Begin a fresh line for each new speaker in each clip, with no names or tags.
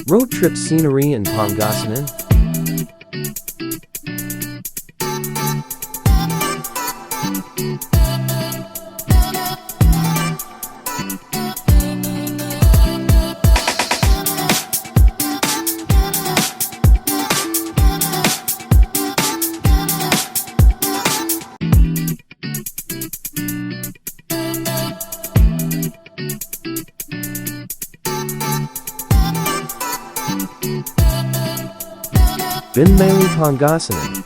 Road trip scenery in Pangasinan. Farmville, Pangasinan.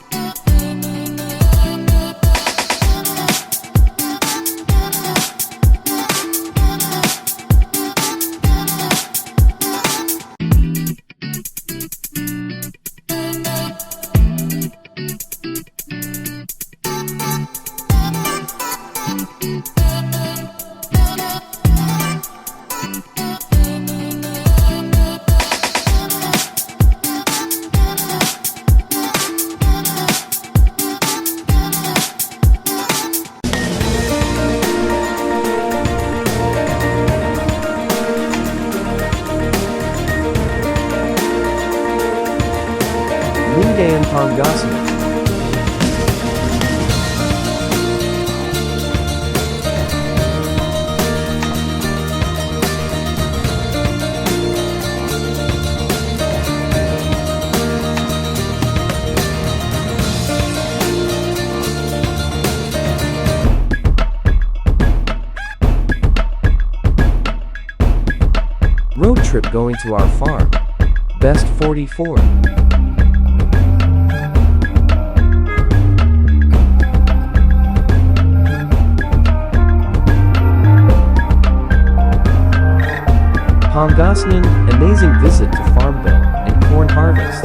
And Pangasinan. Road trip going to our farm. Best 44. Pangasinan, amazing visit to Farmville and corn harvest.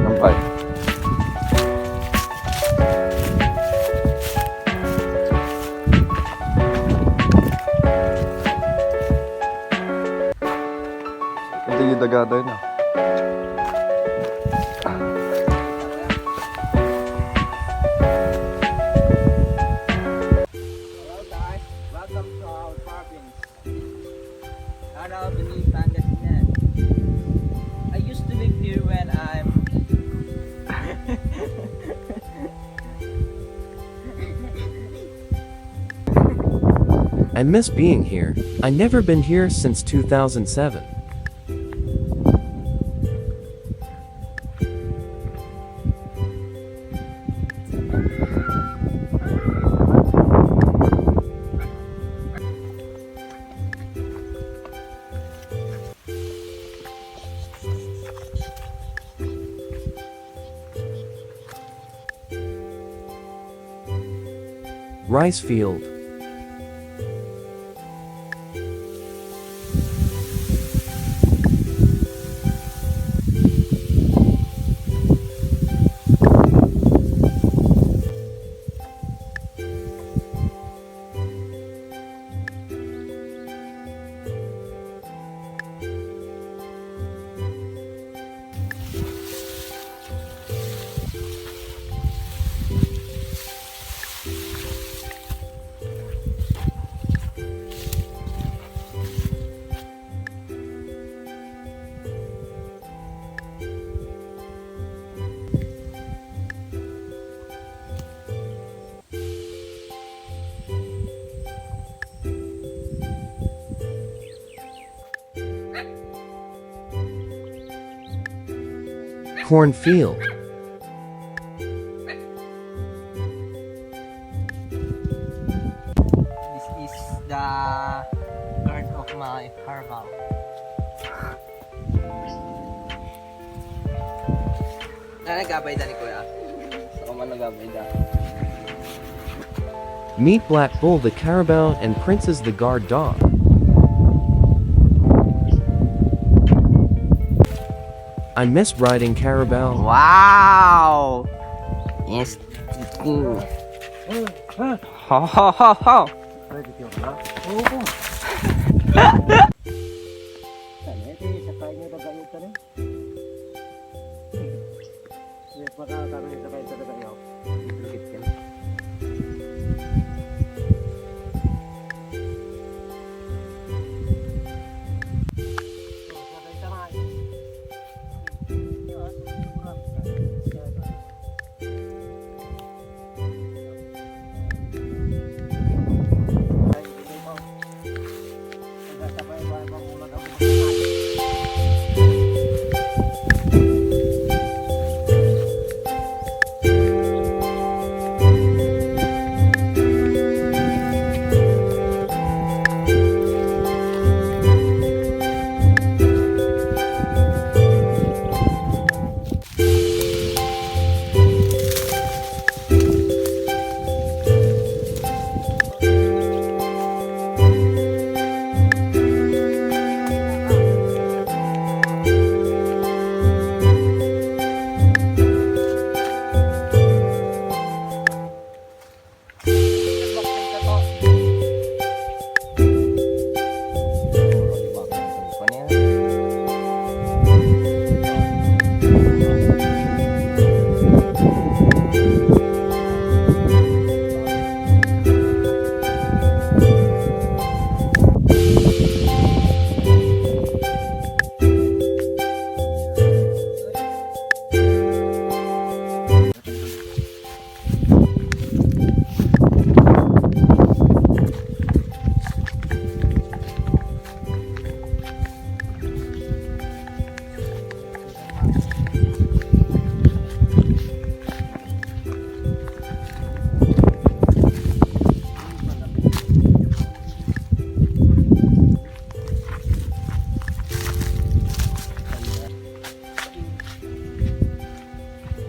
Nampay. Ito yung dagada na.
Hello guys, welcome to our province. Shout out to me, Pangasinan. I used to live here when I'm
I miss being here. I never been here since 2007. Rice field. cornfield.
This is the guard of my Farmville. Nagabay da ni Kuya. Sa man nagabay da.
Meet Black Bull the carabao and Princess the guard dog. I miss riding carabao.
Wow! Yes, cool. Ho ho ho ho!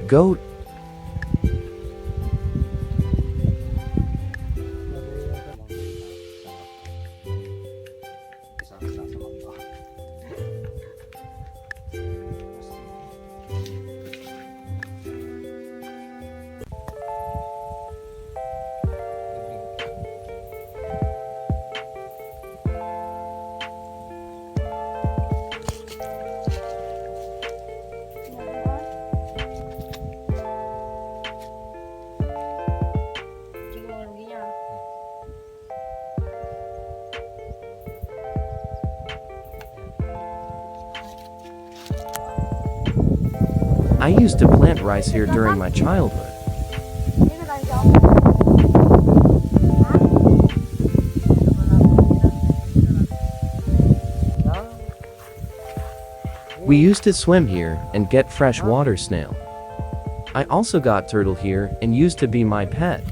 Goat. I used to plant rice here during my childhood. We used to swim here and get fresh water snail. I also got turtle here and used to be my pet.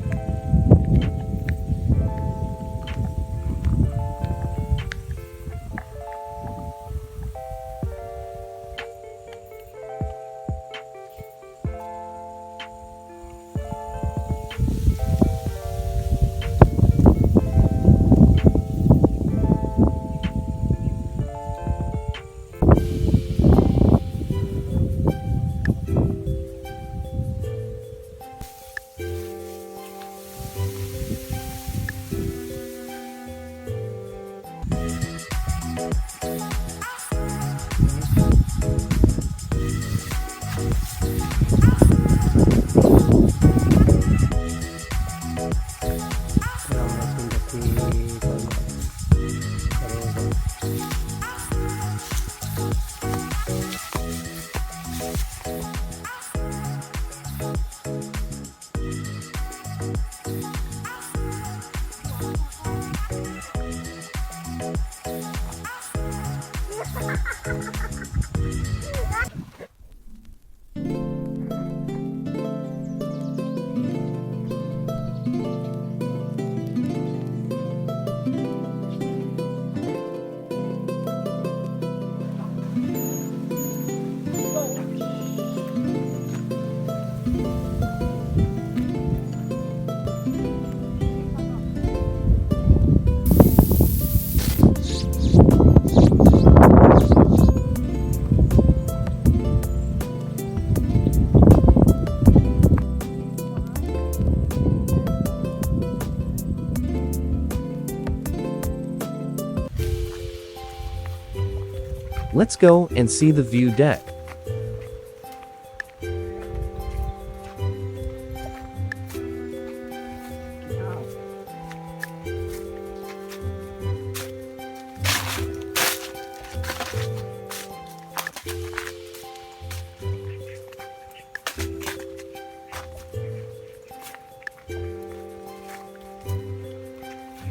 Let's go and see the view deck.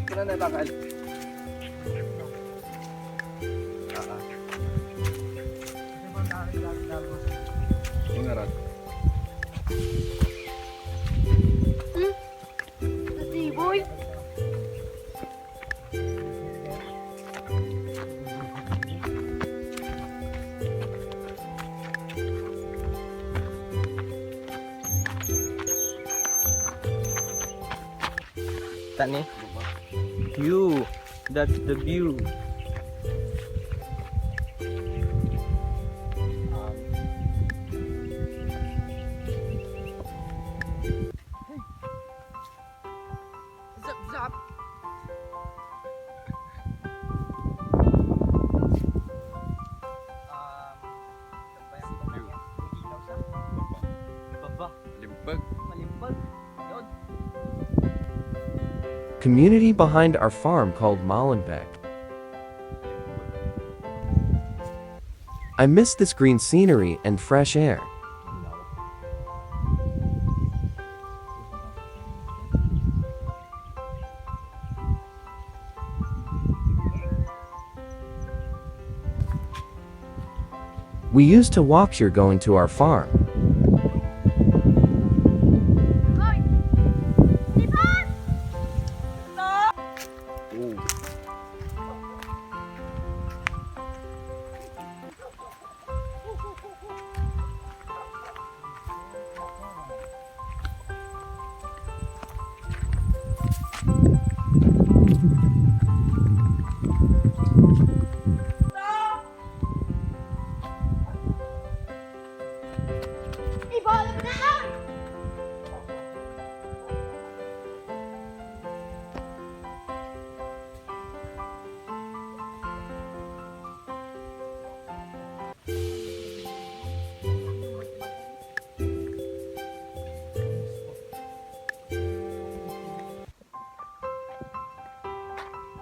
Kailan na takal? Ingarat.
Boy.
Tani. View. That's the view.
Zap zap.
Baba.
Limpag.
Malimpag. Yun.
Community behind our farm called Molenbeek. I miss this green scenery and fresh air. We used to walk here going to our farm.
Hoy. Lipat.
Oo.
Ibalot na.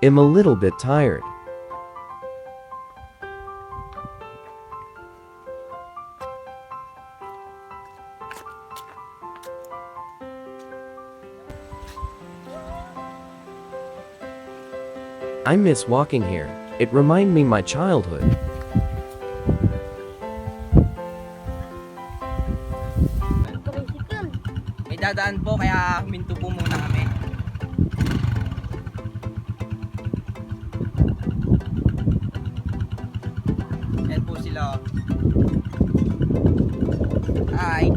I'm a little bit tired. I miss walking here. It remind me my childhood.
Tricycle.
May dadaan po kaya huminto po muna kami. Yan po sila. Hi.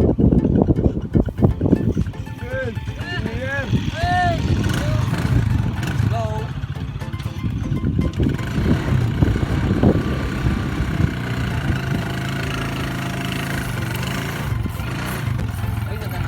Go. Ay, ganda na.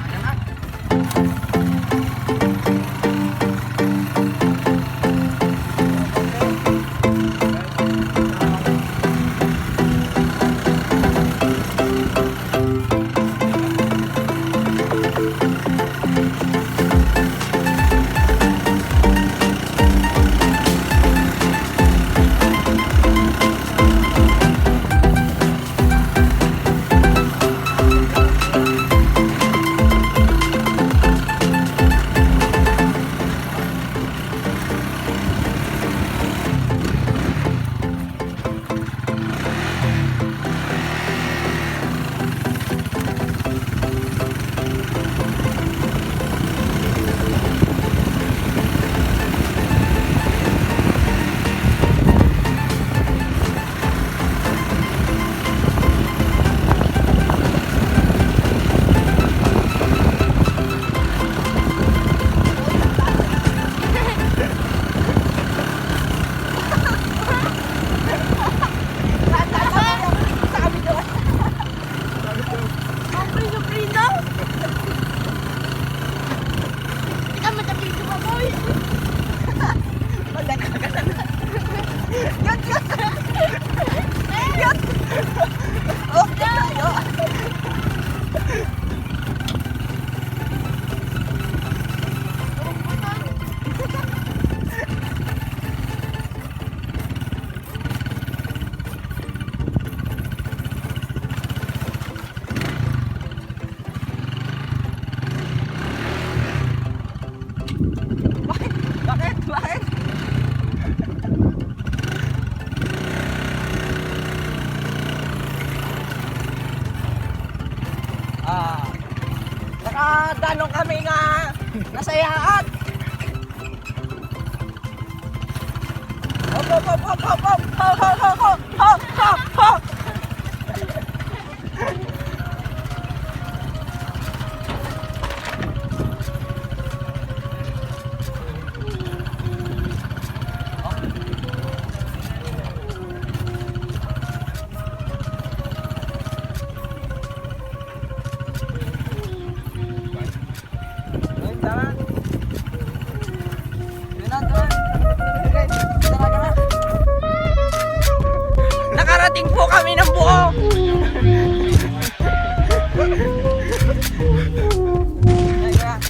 Bakit? Bakit? Nakadano kami nga nasayaan. Hop, hop, hop, hop, hop, hop, hop, hop, hop, hop, hop, hop, hop. Ayun, tara. Yun na, tara. Okay, tara, tara. Nakarating po kami ng buo. Ayan.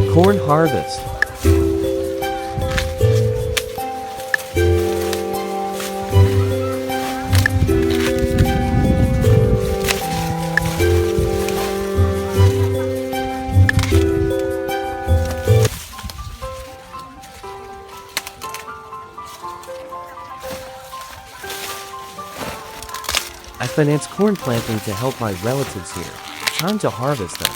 Corn harvest. I finance corn planting to help my relatives here. Time to harvest them.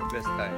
Best time.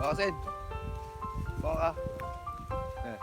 Oh, Sid. Bawa ka. Eh.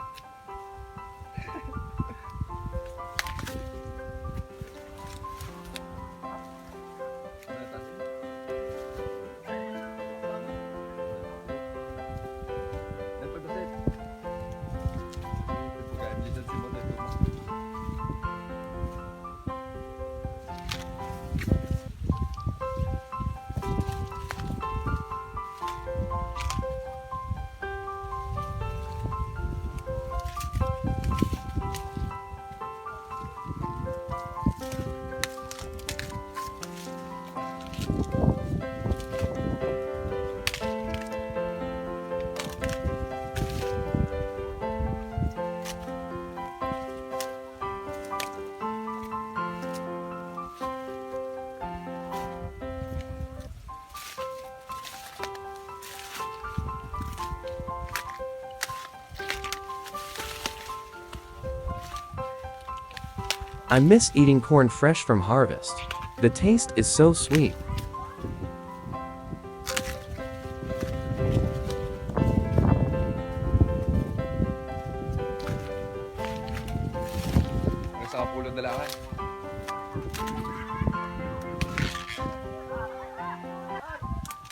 I miss eating corn fresh from harvest. The taste is so sweet.
Nasa pulong dalakan.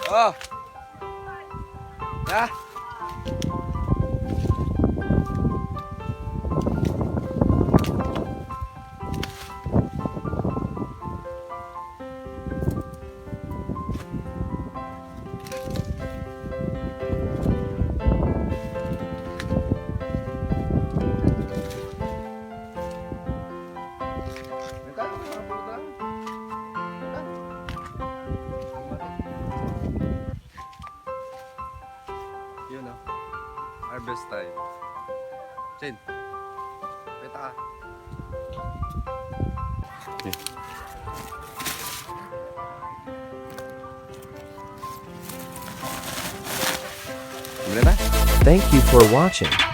Oh! Ya! Yun o. Harvest time. Chin. Peta ka. Okay. Simula na.
Thank you for watching.